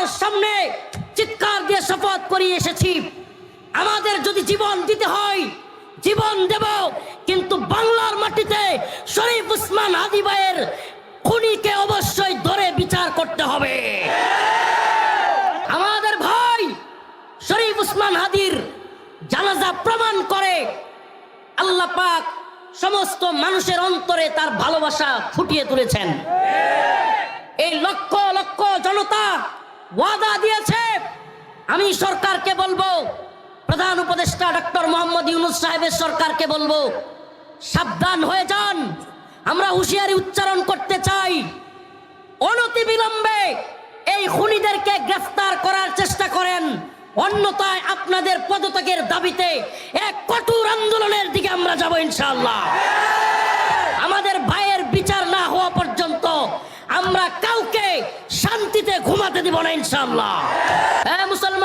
আপনার সামনে চিৎকার দিয়ে শপথ করিয়ে এসেছি, আমাদের যদি জীবন দিতে হয় জীবন দেব, কিন্তু বাংলার মাটিতে শরীফ ওসমান হাদী ভাইয়ের খুনিকে অবশ্যই ধরে বিচার করতে হবে। আমাদের ভাই শরীফ ওসমান হাদীর জানাজা প্রমাণ করে আল্লাহ পাক সমস্ত মানুষের অন্তরে তার ভালোবাসা ফুটিয়ে তুলেছেন। এই লক্ষ লক্ষ জনতা ওয়াদা দিয়েছে। আমি সরকারকে বলবো, প্রধান উপদেষ্টা ডক্টর মোহাম্মদ ইউনূস সাহেবের সরকারকে বলবো, সাবধান হয়ে যান। আমরা হুঁশিয়ারি উচ্চারণ করতে চাই, অনতিবিলম্বে এই খুনিদেরকে গ্রেফতার করার চেষ্টা করেন, অন্যথায় আপনাদের পদত্যাগের দাবিতে এক কঠোর আন্দোলনের দিকে আমরা যাব ইনশাআল্লাহ। আমাদের ভাইয়ের বিচার না হওয়া পর্যন্ত আমরা কাউকে শান্তিতে ঘুমাতে দিব না ইনশাআল্লাহ। মুসলমান